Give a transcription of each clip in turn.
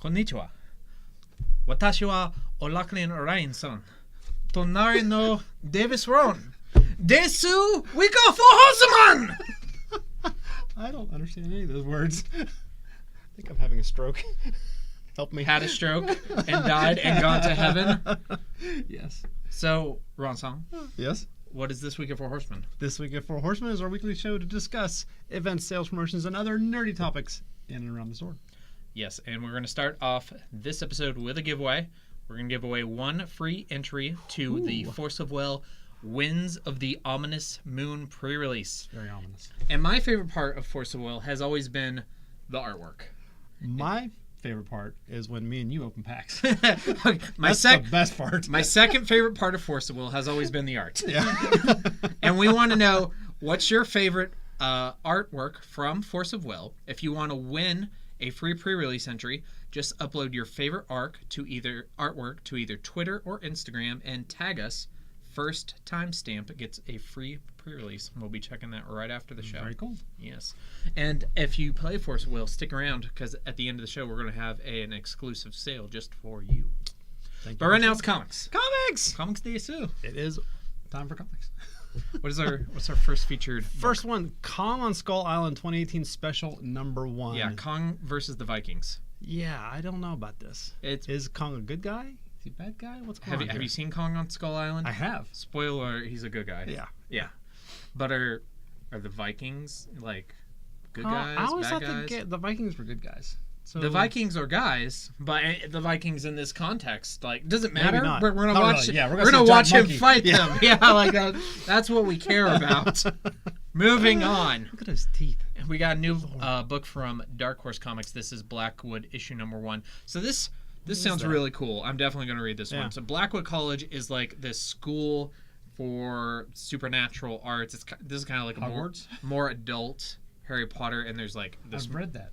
Konnichiwa. Watashi wa O'Loughlin Ryan-san. Tonari no Davis Ron. Desu, we go for Horsemen! I don't understand any of those words. I think I'm having a stroke. Help me. Had a stroke and died and gone to heaven. Yes. So, Ron-san. Yes? What is This Week at Four Horsemen? This Week at Four Horsemen is our weekly show to discuss events, sales, promotions, and other nerdy topics in and around the store. Yes, and we're going to start off this episode with a giveaway. We're going to give away one free entry to the Force of Will Winds of the Ominous Moon pre-release. Very ominous. And my favorite part of Force of Will has always been the artwork. My favorite part is when me and you open packs. That's the best part. My second favorite part of Force of Will has always been the art. Yeah. And we want to know, what's your favorite artwork from Force of Will? If you want to win a free pre-release entry, just upload your favorite artwork to either Twitter or Instagram and tag us. First timestamp gets a free pre-release. We'll be checking that right after the show. Very cool. Yes. And if you play Force of Will, stick around, because at the end of the show, we're going to have an exclusive sale just for you. But right now, it's comics. Comics! Comics DSU. It is time for comics. What's our first featured First one, Kong on Skull Island 2018 special number 1. Yeah, Kong versus the Vikings. Yeah, I don't know about this. Is Kong a good guy? Is he a bad guy? What's going on Have you seen Kong on Skull Island? I have. Spoiler, he's a good guy. Yeah. Yeah. But are the Vikings like good guys, I always bad thought guys? the Vikings were good guys. So The Vikings are guys, but the Vikings in this context, like, doesn't matter. not. We're gonna Not watch. really. Yeah, we're we're gonna gonna watch see a him giant fight monkey. them. Yeah, like that. That's what we care about. Moving on. Look at his teeth. We got a new book from Dark Horse Comics. This is Blackwood issue number 1. So this sounds really cool. I'm definitely going to read this one. So Blackwood College is like this school for supernatural arts. This is kind of like a more adult Harry Potter, and there's like this. I've read that.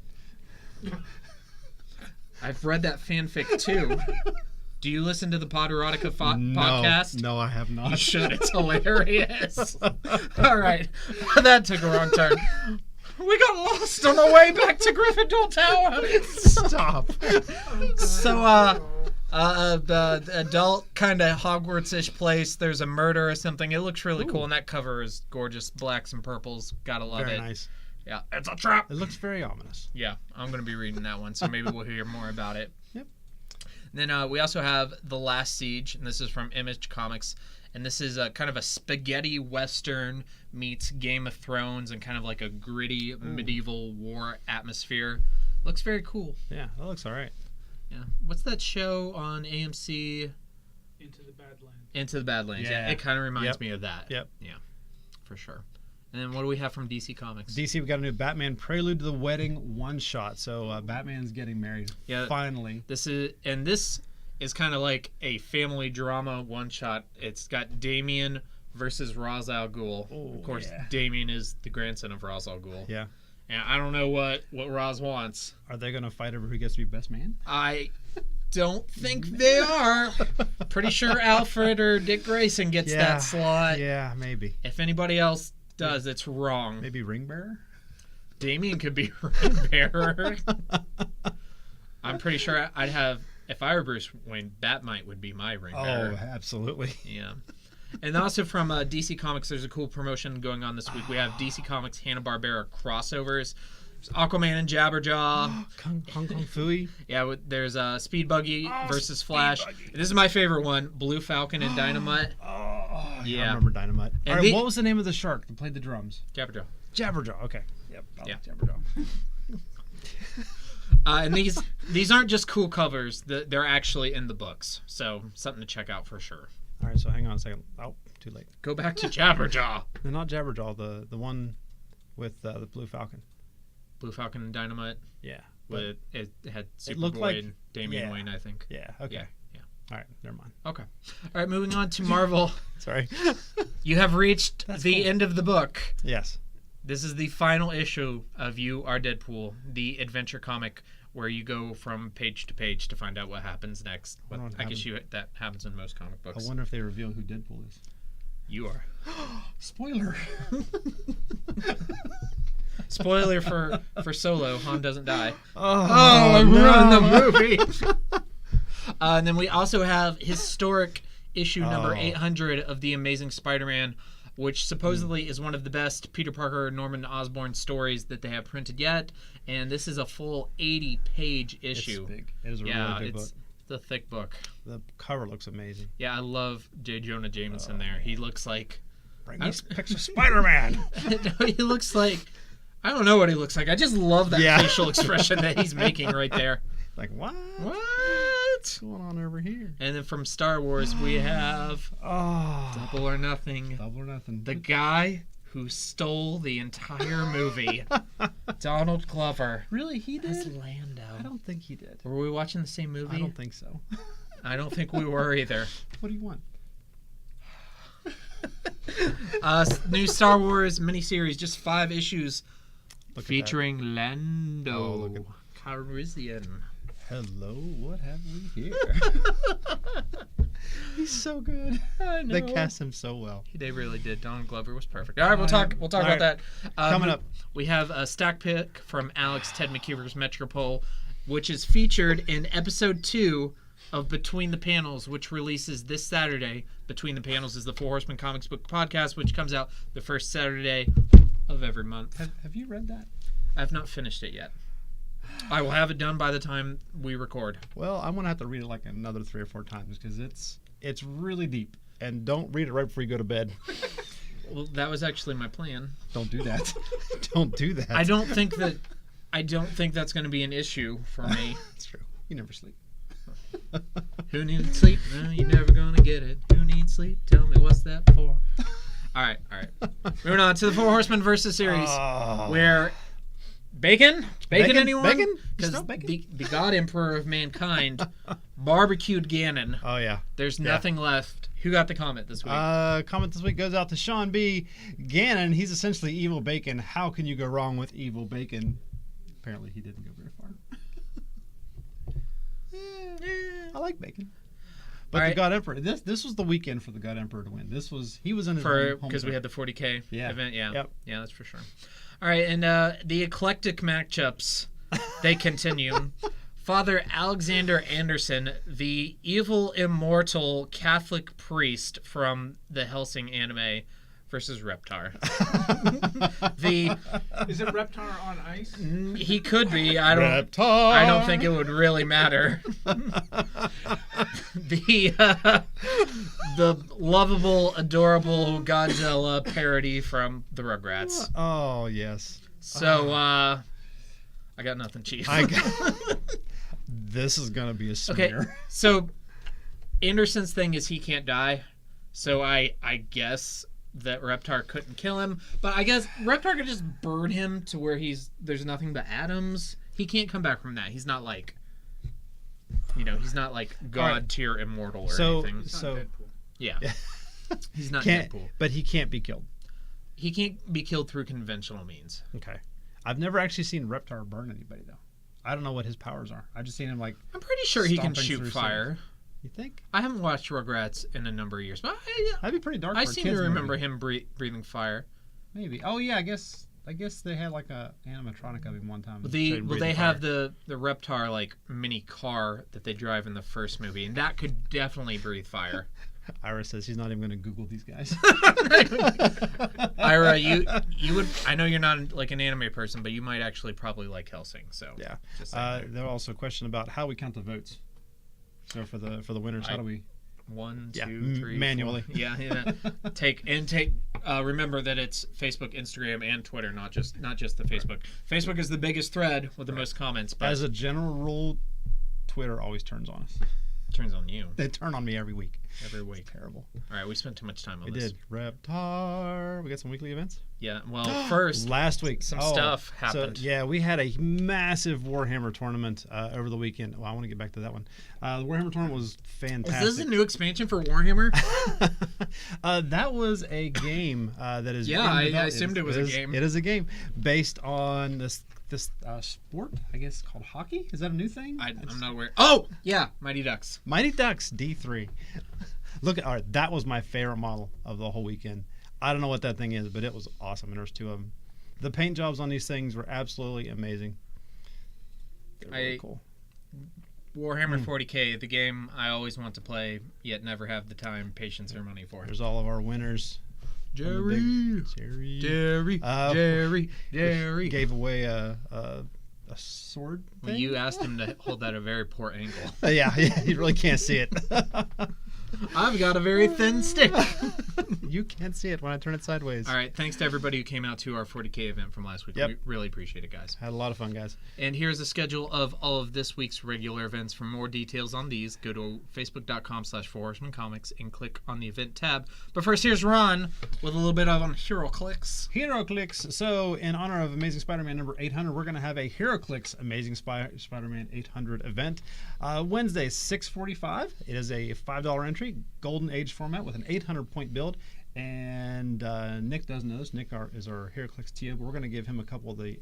I've read that fanfic too. Do you listen to the Potterotica podcast? No, I have not. You should. It's hilarious. All right. That took a wrong turn. We got lost on our way back to Gryffindor Tower. Stop. So, the adult kind of Hogwarts-ish place. There's a murder or something. It looks really cool, and that cover is gorgeous. Blacks and purples. Gotta love it. Very nice. Yeah, it's a trap. It looks very ominous. Yeah, I'm going to be reading that one, so maybe we'll hear more about it. Yep. And then we also have The Last Siege, and this is from Image Comics. And this is kind of a spaghetti western meets Game of Thrones and kind of like a gritty medieval war atmosphere. Looks very cool. Yeah, that looks all right. Yeah. What's that show on AMC? Into the Badlands. Into the Badlands. Yeah. It kind of reminds me of that. Yep. Yeah, for sure. And then what do we have from DC Comics? DC, we got a new Batman Prelude to the Wedding one-shot. So Batman's getting married. Yeah. Finally. This is kind of like a family drama one-shot. It's got Damien versus Ra's al Ghul. Oh, of course, yeah. Damien is the grandson of Ra's al Ghul. Yeah. And I don't know what Ra's wants. Are they going to fight over who gets to be best man? I don't think they are. Pretty sure Alfred or Dick Grayson gets that slot. Yeah, maybe. If anybody else does, it's wrong. Maybe Ring Bearer? Damien could be Ring Bearer. I'm pretty sure I'd have... If I were Bruce Wayne, Batmite would be my ring bearer. Oh, absolutely. Yeah. And also from DC Comics, there's a cool promotion going on this week. We have DC Comics Hanna-Barbera crossovers. There's Aquaman and Jabberjaw. Hong Kong Fooey. Yeah, there's Speed Buggy versus Flash. This is my favorite one, Blue Falcon and Dynamite. Yeah. I remember Dynamite. And all right, what was the name of the shark that played the drums? Jabberjaw. Jabberjaw, okay. Yep, Jabberjaw. And these aren't just cool covers. They're actually in the books. So something to check out for sure. All right, so hang on a second. Oh, too late. Go back to Jabberjaw. No, not Jabberjaw. The one with the Blue Falcon. Blue Falcon and Dynamite. Yeah. But it had looked Superboy like, and Damian Wayne, I think. Yeah. Okay. Yeah. All right. Never mind. Okay. All right. Moving on to Marvel. Sorry. You have reached end of the book. Yes. This is the final issue of You Are Deadpool, the adventure comic where you go from page to page to find out what happens next. But I guess that happens in most comic books. I wonder if they reveal who Deadpool is. You are. Spoiler. Spoiler for Solo, Han doesn't die. Oh, ruined the movie. And then we also have historic issue number 800 of The Amazing Spider-Man, which supposedly is one of the best Peter Parker, Norman Osborn stories that they have printed yet. And this is a full 80-page issue. It's big. It is a really big book. It's a thick book. The cover looks amazing. Yeah, I love J. Jonah Jameson there. He looks like... Bring us pictures of Spider-Man. He looks like... I don't know what he looks like. I just love that facial expression that he's making right there. Like, what? What? What's going on over here? And then from Star Wars, we have Double or Nothing. Double or Nothing. The guy who stole the entire movie. Donald Glover. Really? He did? As Lando. I don't think he did. Were we watching the same movie? I don't think so. I don't think we were either. What do you want? New Star Wars miniseries, just 5 issues featuring Lando Oh, Calrissian. Hello, what have we here? He's so good. I know. They cast him so well. They really did. Donald Glover was perfect. All right, we'll talk about that. Coming up. We have a stack pick from Alex Ted McKeever's Metropole, which is featured in episode 2 of Between the Panels, which releases this Saturday. Between the Panels is the Four Horsemen Comics Book Podcast, which comes out the first Saturday of every month. Have you read that? I've not finished it yet. I will have it done by the time we record. Well, I'm gonna have to read it like another 3 or 4 times because it's really deep. And don't read it right before you go to bed. Well, that was actually my plan. Don't do that. Don't do that. I don't think that's going to be an issue for me. It's true. You never sleep. Who needs sleep? No, you're never gonna get it. Who needs sleep? Tell me what's that for? All right. Moving on to the Four Horsemen versus series, where Bacon, anyone? Bacon? Because Still bacon? the God Emperor of mankind barbecued Ganon. Oh yeah. There's nothing left. Who got the comment this week? Comment this week goes out to Sean B. Ganon. He's essentially evil Bacon. How can you go wrong with evil Bacon? Apparently, he didn't go very far. I like Bacon. But the God Emperor, this was the weekend for the God Emperor to win. He was in his home because we had the 40K event. Yeah, yep. Yeah, that's for sure. All right, and the eclectic matchups, they continue. Father Alexander Anderson, the evil immortal Catholic priest from the Helsing anime, versus Reptar. Is it Reptar on ice? He could be. Reptar. I don't think it would really matter. The lovable, adorable Godzilla parody from the Rugrats. Oh yes. So I got nothing, Chief. This is gonna be a smear. Okay, so Anderson's thing is he can't die. So I guess that Reptar couldn't kill him, but I guess Reptar could just burn him to where there's nothing but atoms. He can't come back from that. He's not like, he's not like God tier immortal or anything. So yeah, he's not Deadpool. Deadpool. But he can't be killed. He can't be killed through conventional means. Okay, I've never actually seen Reptar burn anybody though. I don't know what his powers are. I've just seen him like. I'm pretty sure he can stomping shoot through fire. You think? I haven't watched Rugrats in a number of years, but That'd be pretty dark. I for a seem kids to remember movie. him breathing fire. Maybe. Oh yeah, I guess they had like a animatronic of him one time. They have the Reptar like mini car that they drive in the first movie, and that could definitely breathe fire. Ira says he's not even going to Google these guys. Ira, you would. I know you're not like an anime person, but you might actually probably like Helsing. So yeah. There's also a question about how we count the votes. So for the winners, how do we? 1, 2, 3, manually. 4. Yeah. Take. Remember that it's Facebook, Instagram, and Twitter, not just the Facebook. Facebook is the biggest thread with the most comments. But as a general rule, Twitter always turns on us. Turns on you. They turn on me every week. Every week. It's terrible. All right, we spent too much time on this. We did. Reptar. We got some weekly events? Yeah. Well, first. Last week. Some stuff happened. So, yeah, we had a massive Warhammer tournament over the weekend. Well, I want to get back to that one. The Warhammer tournament was fantastic. Is this a new expansion for Warhammer? That was a game that is. Yeah, I assumed it was a game. It is a game based on this sport, I guess, called hockey. Is that a new thing? I'm not aware. Oh, yeah, Mighty Ducks. Mighty Ducks D3. Look, all right, that was my favorite model of the whole weekend. I don't know what that thing is, but it was awesome, and there's 2 of them. The paint jobs on these things were absolutely amazing. They're really cool. Warhammer 40K, the game I always want to play, yet never have the time, patience, or money for. There's all of our winners. Jerry. Gave away a sword thing? Well, you asked him to hold that at a very poor angle. Yeah, you really can't see it. I've got a very thin stick. You can't see it when I turn it sideways. All right, thanks to everybody who came out to our 40K event from last week. Yep. We really appreciate it, guys. Had a lot of fun, guys. And here's the schedule of all of this week's regular events. For more details on these, go to facebook.com/4horsemencomics and click on the event tab. But first, here's Ron with a little bit of HeroClix. HeroClix. So, in honor of Amazing Spider-Man number 800, we're going to have a HeroClix Amazing Spider-Man 800 event. Wednesday, 6:45. It is a $5 entry, Golden Age format with an 800-point build. And Nick does know this. Nick is our HeroClix TO, but we're going to give him a couple of the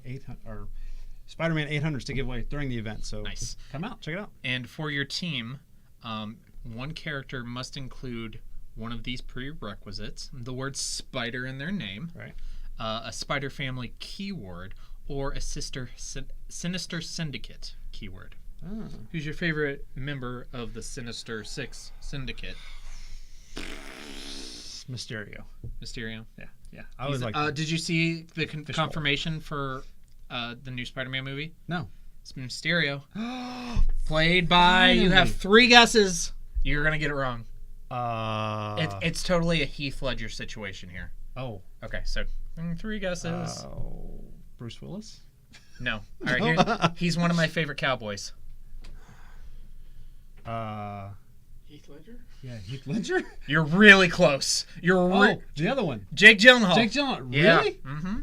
Spider-Man 800s to give away during the event. So nice. Come out, check it out. And for your team, one character must include one of these prerequisites: the word spider in their name, right? A Spider Family keyword, or a Sinister Syndicate keyword. Oh. Who's your favorite member of the Sinister Six Syndicate? Mysterio. Yeah. I was like. Did you see the confirmation for the new Spider-Man movie? No. It's Mysterio. Played by. You have 3 guesses. You're gonna get it wrong. It's totally a Heath Ledger situation here. Oh. Okay, so 3 guesses. Bruce Willis. No. All right. He's one of my favorite cowboys. Heath Ledger? Yeah, Heath Ledger? You're really close. The other one. Jake Gyllenhaal. Jake Gyllenhaal. Really? Yeah. Mm-hmm.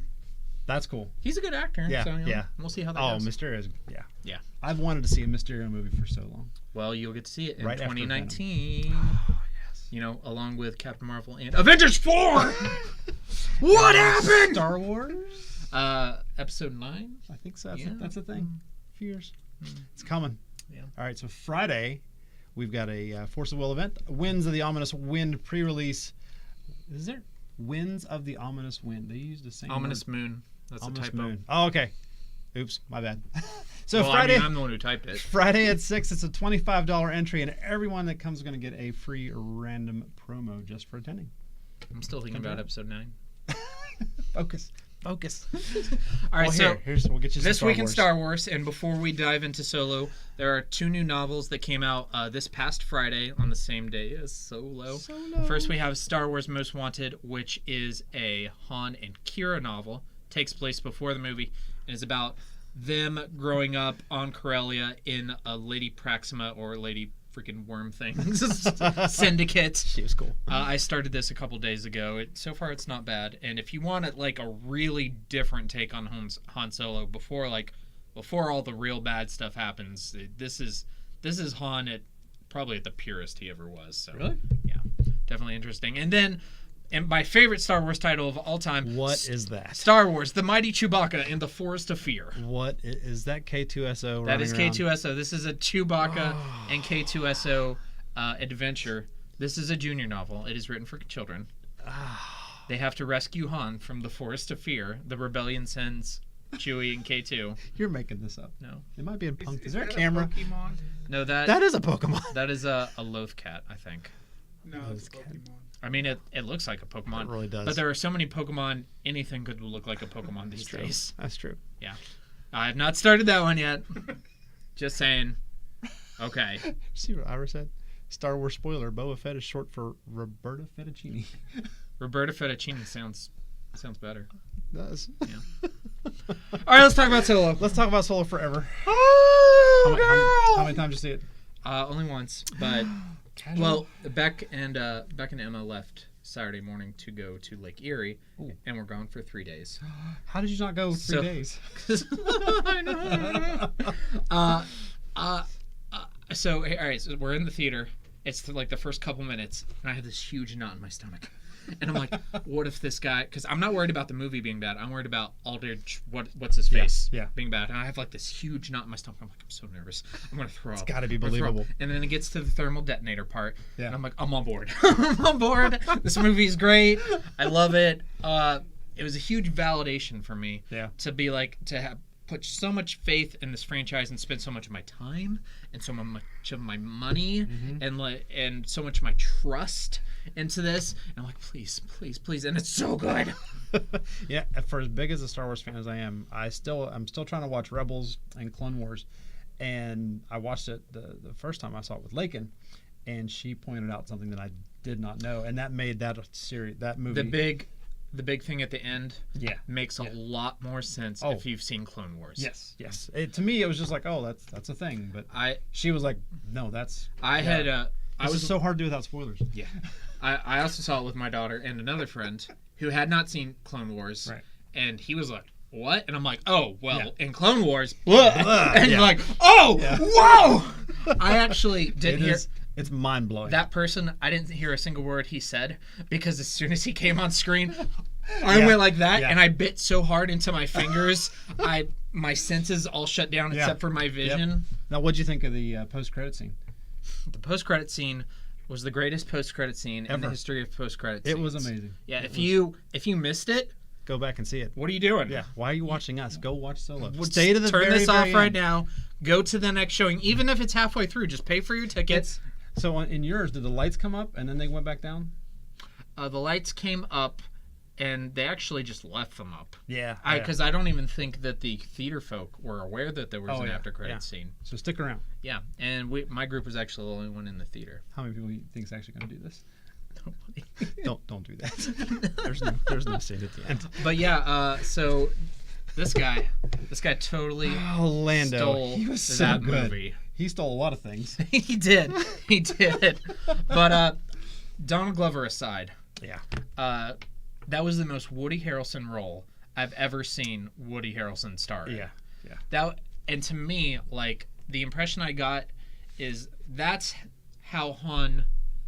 That's cool. He's a good actor. Yeah, so, yeah. We'll see how that goes. Mysterio's, yeah. Yeah. I've wanted to see a Mysterio movie for so long. Well, you'll get to see it in Right after 2019. Oh, yes. You know, along with Captain Marvel and Avengers 4! What happened? Star Wars? Episode 9? I think so. Yeah. That's a thing. A few years. It's coming. Yeah. All right, so Friday, we've got a Force of Will event. Winds of the Ominous Wind pre-release. Is there Winds of the Ominous Wind? They used the same Ominous word. Moon. That's Ominous a typo. Moon. Oh, okay. Oops, my bad. So well, Friday, I'm the one who typed it. Friday at 6, it's a $25 entry, and everyone that comes is going to get a free random promo just for attending. I'm still thinking about episode 9. Focus. All right, we'll get you some this Star week in Wars. Star Wars, and before we dive into Solo, there are 2 new novels that came out this past Friday on the same day as Solo. First, we have Star Wars Most Wanted, which is a Han and Kira novel. Takes place before the movie and is about them growing up on Corellia in a Lady Praxima or Lady freaking worm things syndicate. She was cool. I started this a couple days ago. So far, it's not bad. And if you want a really different take on Han Solo before all the real bad stuff happens, this is Han at probably at the purest he ever was. So Really? yeah, definitely interesting. And my favorite Star Wars title of all time. What is that? Star Wars: The Mighty Chewbacca in the Forest of Fear. What is that? K2SO. That is running around? K2SO. This is a Chewbacca and K2SO adventure. This is a junior novel. It is written for children. They have to rescue Han from the Forest of Fear. The rebellion sends Chewie and K2. You're making this up. No. It might be in punk. Is there a that camera? Pokemon? No, That is a Pokemon. that is a Loth cat, I think. No, it's a Pokemon. I mean, it looks like a Pokemon. It really does. But there are so many Pokemon, anything could look like a Pokemon these days. That's true. Yeah. I have not started that one yet. Just saying. Okay. See what Ira said? Star Wars spoiler, Boba Fett is short for Roberta Fettuccine. Roberta Fettuccine sounds better. It does. Yeah. All right, let's talk about Solo. Let's talk about Solo forever. Oh, How many times did you see it? only once, but well, Beck and Emma left Saturday morning to go to Lake Erie, and we're gone for 3 days. How did you not go 3 days? I know. So all right, so we're in the theater. It's like the first couple minutes, and I have this huge knot in my stomach. And I'm like, what if this guy... Because I'm not worried about the movie being bad. I'm worried about Aldridge, what's his face, being bad. And I have like this huge knot in my stomach. I'm like, I'm so nervous. I'm going to throw up. It's got to be believable. And then it gets to the thermal detonator part. Yeah. And I'm like, I'm on board. I'm on board. This movie's great. I love it. it was a huge validation for me Yeah. to be like to have put so much faith in this franchise and spend so much of my time and so much of my money and so much of my trust into this. And I'm like, please, please, please, and it's so good. Yeah, for as big as a Star Wars fan as I am, I'm still trying to watch Rebels and Clone Wars, and I watched it the first time I saw it with Lakin, and she pointed out something that I did not know, and that made that movie The big thing at the end makes a Yeah. lot more sense if you've seen Clone Wars. Yes. To me, it was just like, oh, that's a thing. But she was like, no, that's. This is so hard to do without spoilers. Yeah. I also saw it with my daughter and another friend who had not seen Clone Wars. Right. And he was like, what? And I'm like, oh, well, Yeah. in Clone Wars, blah. And Yeah. you're like, oh, Yeah. whoa! I actually didn't hear. It's mind blowing. That person, I didn't hear a single word he said because as soon as he came on screen, I went like that and I bit so hard into my fingers, my senses all shut down except for my vision. Yep. Now, what'd you think of the post-credit scene? The post-credit scene was the greatest post-credit scene in the history of post-credit scenes. It was amazing. Yeah, if you missed it, go back and see it. what are you doing? Yeah, why are you watching us? Go watch Solo. Stay to the turn very, this off very right end. now. Go to the next showing, even if it's halfway through. Just pay for your tickets. So in yours, did the lights come up and then they went back down? The lights came up, and they actually just left them up. Yeah. Because I don't even think that the theater folk were aware that there was an after credit scene. So stick around. Yeah, and my group was actually the only one in the theater. How many people do you think is actually going to do this? Nobody. Don't do that. there's no scene at the end. But yeah, so this guy totally Oh, Lando. stole He was so that good. movie. He stole a lot of things. He did. But Donald Glover aside, Yeah. that was the most Woody Harrelson role I've ever seen Woody Harrelson star in. Yeah. And to me, like, the impression I got is that's how Han.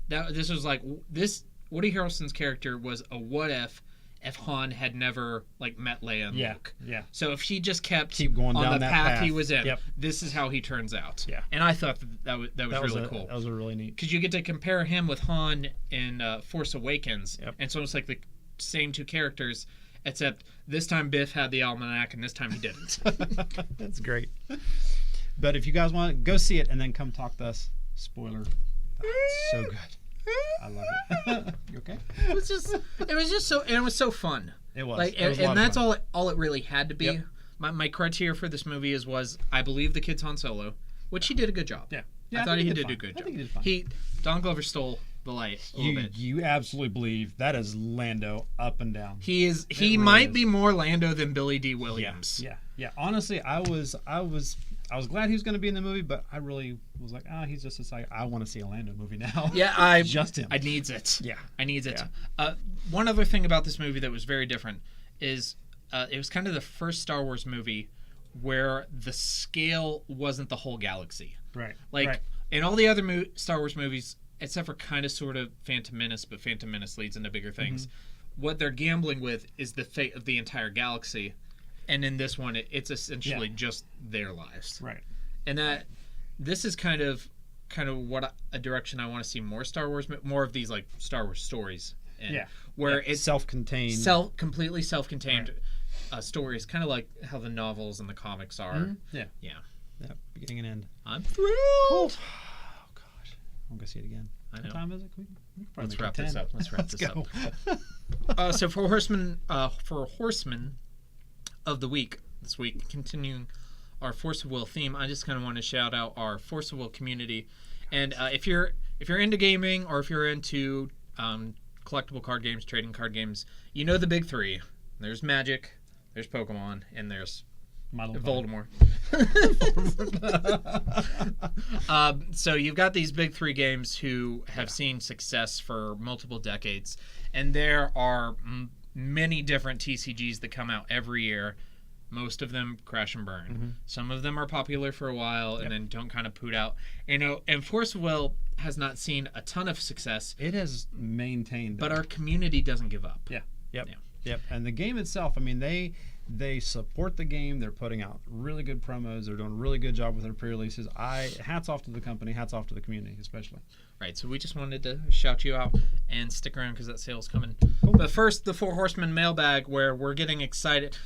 This was like this. Woody Harrelson's character was a what if Han had never like met Leia and Luke. Yeah. So if he just kept going on down the that path he path. was in, Yep. this is how he turns out. Yeah. And I thought that was really cool. That was a really neat. Because you get to compare him with Han in Force Awakens, Yep. and it's almost like the same two characters, except this time Biff had the almanac and this time he didn't. That's great. But if you guys want to go see it and then come talk to us, spoiler. It's so good. I love it. You okay? It was just so, and it was so fun. It was. Like, It was a lot and of that's fun. all it really had to be. Yep. My criteria for this movie was I believe the kid's Han Solo, which he did a good job. Yeah. I thought think he did did a good I job. think he did fine. Don Glover stole the light a little bit. You absolutely believe that is Lando up and down. He really might is. be more Lando than Billy D. Williams. Yeah. Honestly, I was glad he was going to be in the movie, but I really was like, he's just a side. I want to see a Lando movie now. Yeah, just him. I needs it. Yeah. I needs it. Yeah. One other thing about this movie that was very different is it was kind of the first Star Wars movie where the scale wasn't the whole galaxy. Right. Like right. in all the other Star Wars movies, except for kind of sort of Phantom Menace, but Phantom Menace leads into bigger things. What they're gambling with is the fate of the entire galaxy, and in this one, it's essentially just their lives. Right. And that this is kind of what a direction I want to see more Star Wars, more of these like Star Wars stories. In, where it's self-contained, completely self-contained stories, kind of like how the novels and the comics are. Yeah. Beginning and end. I'm thrilled. Cool. Oh gosh, I'm gonna see it again. I know. What time is it? Let's wrap this up. Let's go. So for Horsemen of the Week this week, continuing our Force of Will theme, I just kind of want to shout out our Force of Will community. And if you're into gaming or if you're into collectible card games, trading card games, you know the big three. There's Magic, there's Pokemon, and there's Voldemort. So you've got these big three games who have seen success for multiple decades, and there are many different TCGs that come out every year. Most of them crash and burn. Some of them are popular for a while and then don't kind of poot out. And Force of Will has not seen a ton of success. It has maintained, but our community doesn't give up. Yep. And the game itself, I mean, They support the game. They're putting out really good promos. They're doing a really good job with their pre-releases. Hats off to the company. Hats off to the community, especially. Right, so we just wanted to shout you out and stick around because that sale's coming. Cool. But first, the Four Horsemen mailbag, where we're getting excited.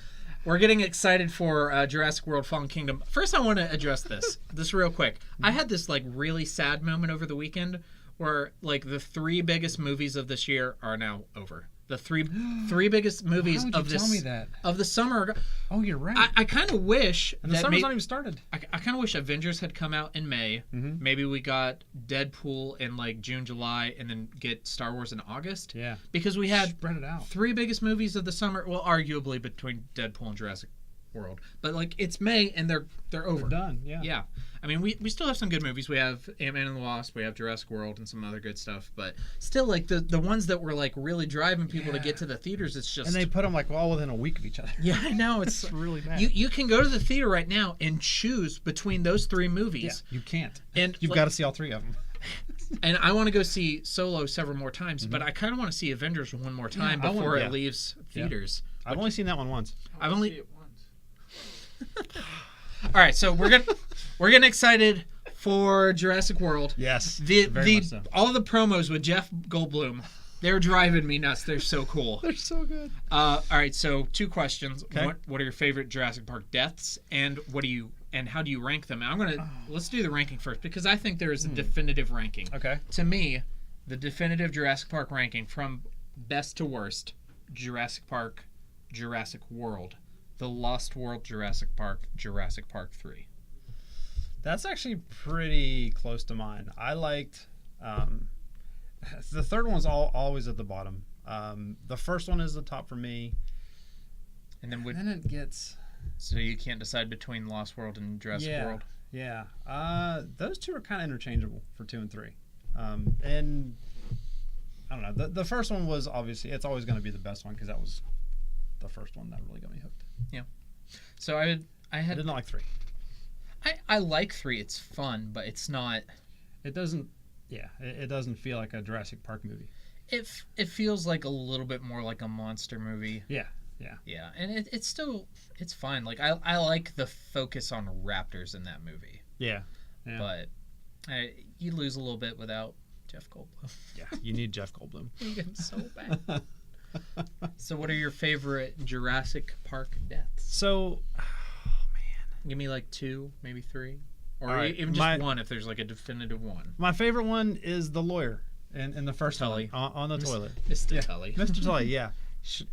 We're getting excited for Jurassic World: Fallen Kingdom. First, I want to address this real quick. I had this like really sad moment over the weekend where like the 3 biggest movies of this year are now over. The three biggest movies of this tell me that? Of the summer. Oh, you're right. I kind of wish and the summer's not even started. I kind of wish Avengers had come out in May. Mm-hmm. Maybe we got Deadpool in like June, July, and then get Star Wars in August. Yeah. Because we had spread it out. 3 biggest movies of the summer. Well, arguably between Deadpool and Jurassic World, but like it's May and they're over. They're done. Yeah. Yeah. I mean, we still have some good movies. We have Ant-Man and the Wasp. We have Jurassic World and some other good stuff. But still, like the ones that were like really driving people to get to the theaters, it's just and they put them like all within a week of each other. Yeah, I know it's really bad. You can go to the theater right now and choose between those 3 movies. Yeah, you can't. And you've got to see all 3 of them. And I want to go see Solo several more times, but I kind of want to see Avengers one more time before it leaves theaters. Yeah. I've only seen that one once. I've only seen it once. All right, so we're getting excited for Jurassic World. Yes, very much so. All of the promos with Jeff Goldblum, they're driving me nuts. They're so cool. They're so good. All right, so 2 questions. Okay. What are your favorite Jurassic Park deaths, and how do you rank them? And let's do the ranking first because I think there is a definitive ranking. Okay. To me, the definitive Jurassic Park ranking from best to worst: Jurassic Park, Jurassic World, The Lost World, Jurassic Park 3. That's actually pretty close to mine. I liked the third one's always at the bottom. The first one is the top for me. And then it gets. So you can't decide between Lost World and Jurassic World? Yeah. Those 2 are kind of interchangeable for 2 and 3. And I don't know. The first one was obviously, it's always going to be the best one because that was the first one that really got me hooked. Yeah. So I didn't like 3. I like 3. It's fun, but it's not. It doesn't. Yeah. It doesn't feel like a Jurassic Park movie. It feels like a little bit more like a monster movie. Yeah. Yeah, and it's fine. Like I like the focus on raptors in that movie. Yeah. But you lose a little bit without Jeff Goldblum. Yeah, you need Jeff Goldblum. You need him so bad. So what are your favorite Jurassic Park deaths? So, give me like 2, maybe 3, or right, even just one if there's like a definitive one. My favorite one is the lawyer in the first Tully. one on the toilet. Mr. Tully. Mr. Tully, yeah.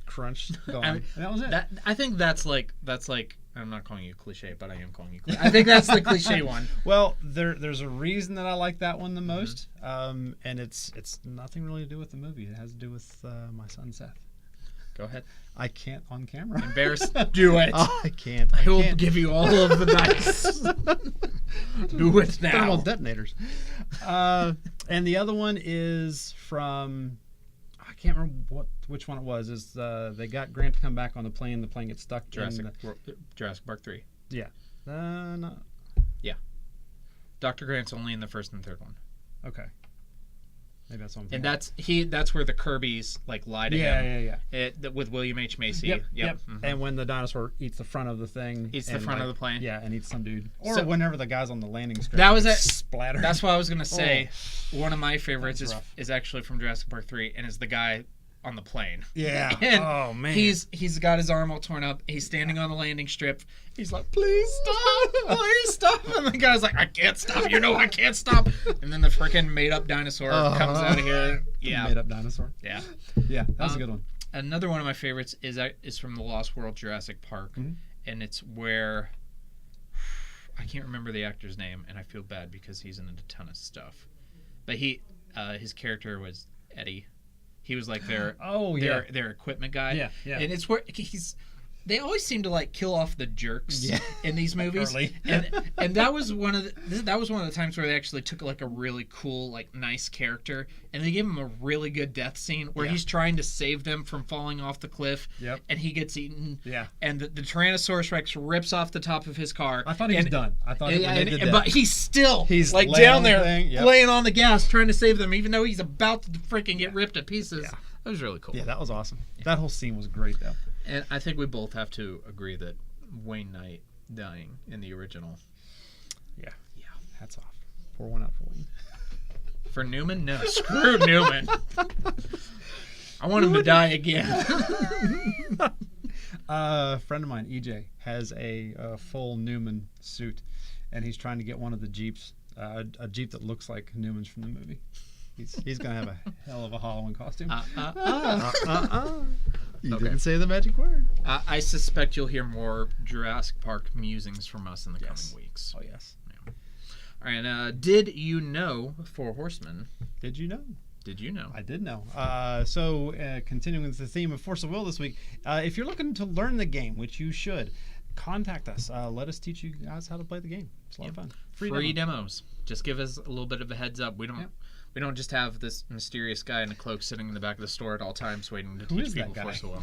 Crunch going. And that was it. I think that's like I'm not calling you cliche, but I am calling you cliche. I think that's the cliche one. Well, there's a reason that I like that one the most, and it's nothing really to do with the movie. It has to do with my son Seth. Go ahead. I can't on camera. Embarrassed. Do it. Oh, I can't. I will give you all of the dice. Do it now. Thermal detonators. And the other one is from. I can't remember which one it was. Is they got Grant to come back on the plane. The plane gets stuck. Jurassic Park 3. Yeah. No. Yeah. Dr. Grant's only in the first and third one. Okay. Maybe that's one. And that's where the Kirbys like lie to him. Yeah. With William H. Macy. Yep. Mm-hmm. And when the dinosaur eats the front of the thing. Eats the front of the plane. Yeah, and eats some dude. Or whenever the guy's on the landing strip. That was splatter. That's what I was gonna say. One of my favorites is actually from Jurassic Park 3, and is the guy on the plane. Yeah. And oh man. He's got his arm all torn up. He's standing on the landing strip. He's like, "Please stop! Please stop!" And the guy's like, "I can't stop. You know I can't stop." And then the freaking made-up dinosaur comes out of here. Yeah. Made-up dinosaur. Yeah. Yeah, that was a good one. Another one of my favorites is from the Lost World Jurassic Park, and it's where I can't remember the actor's name, and I feel bad because he's in a ton of stuff. But his character was Eddie. He was like their equipment guy. Yeah. And it's where they always seem to like kill off the jerks in these movies. Early. and that was one of the times where they actually took like a really cool, like nice character and they gave him a really good death scene where he's trying to save them from falling off the cliff. Yep. And he gets eaten. Yeah. And the Tyrannosaurus Rex rips off the top of his car. I thought he was done. I thought but he's like down there laying on the gas trying to save them even though he's about to freaking get ripped to pieces. Yeah. That was really cool. Yeah, that was awesome. Yeah. That whole scene was great though. And I think we both have to agree that Wayne Knight dying in the original. Yeah. Yeah. Hats off. Pour one out for Wayne. For Newman? No, screw Newman. I want him to die again. A friend of mine, EJ, has a full Newman suit, and he's trying to get one of the Jeeps, a Jeep that looks like Newman's from the movie. He's going to have a hell of a Halloween costume. You Okay. didn't say the magic word. I suspect you'll hear more Jurassic Park musings from us in the coming weeks. Oh, yes. All right, did you know Four Horsemen? Did you know? Did you know? I did know. So continuing with the theme of Force of Will this week, if you're looking to learn the game, which you should, contact us. Let us teach you guys how to play the game. It's a lot of fun. Free demos. Just give us a little bit of a heads up. We don't just have this mysterious guy in a cloak sitting in the back of the store at all times waiting to teach people Force of Will.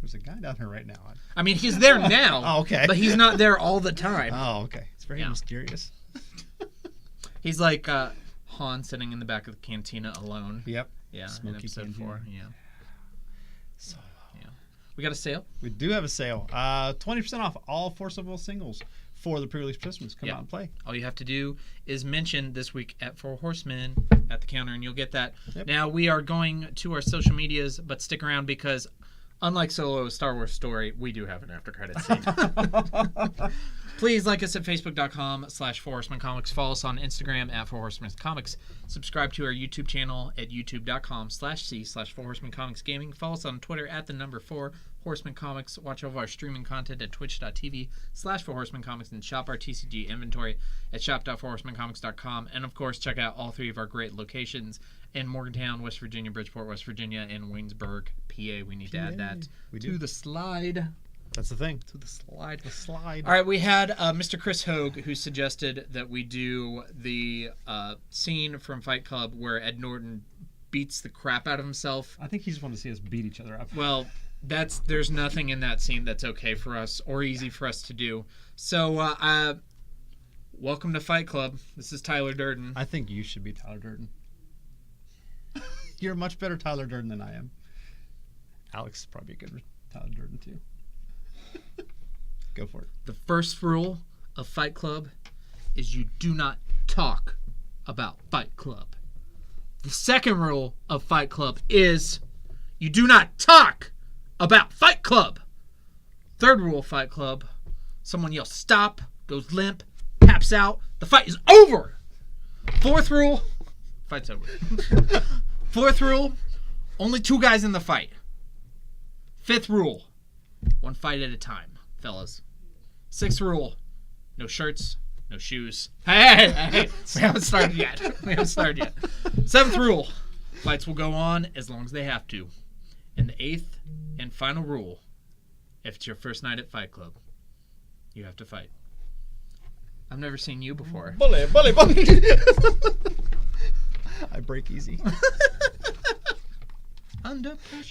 There's a guy down here right now. I mean, he's there now. Oh, okay. But he's not there all the time. Oh, okay. It's very mysterious. He's like Han sitting in the back of the cantina alone. Yep. Yeah, Smoky in episode cantina. 4. Yeah. So Yeah. We got a sale? we do have a sale. 20% off all Force of Will singles for the pre-release Christmas. Come out and play. All you have to do is mention this week at Four Horsemen at the counter, and you'll get that. Yep. Now, we are going to our social medias, but stick around because, unlike Solo's Star Wars story, we do have an after-credits scene. Please like us at facebook.com/4horsemencomics. Follow us on Instagram at 4horsemencomics. Subscribe to our YouTube channel at youtube.com/c/4horsemencomicsgaming. Follow us on Twitter at @4horsemencomics. Watch all of our streaming content at twitch.tv/4horsemencomics and shop our TCG inventory at shop.4horsemencomics.com. And of course, check out all 3 of our great locations in Morgantown, West Virginia, Bridgeport, West Virginia, and Waynesburg, PA. We need to add that to the slide. That's the thing. To the slide. The slide. All right, we had Mr. Chris Hogue who suggested that we do the scene from Fight Club where Ed Norton beats the crap out of himself. I think he just wanted to see us beat each other up. Well, there's nothing in that scene that's okay for us or easy for us to do. So, welcome to Fight Club. This is Tyler Durden. I think you should be Tyler Durden. You're a much better Tyler Durden than I am. Alex is probably a good Tyler Durden too. Go for it. The first rule of Fight Club is you do not talk about Fight Club. The second rule of Fight Club is you do not talk about Fight Club. Third rule of Fight Club, someone yells stop, goes limp, taps out, the fight is over. Fourth rule, fight's over. Fourth rule, only 2 guys in the fight. Fifth rule, 1 fight at a time, fellas. Sixth rule, no shirts, no shoes. Hey, we haven't started yet. Seventh rule, fights will go on as long as they have to. And the 8th and final rule, if it's your first night at Fight Club, you have to fight. I've never seen you before. Bully. I break easy. Under pressure.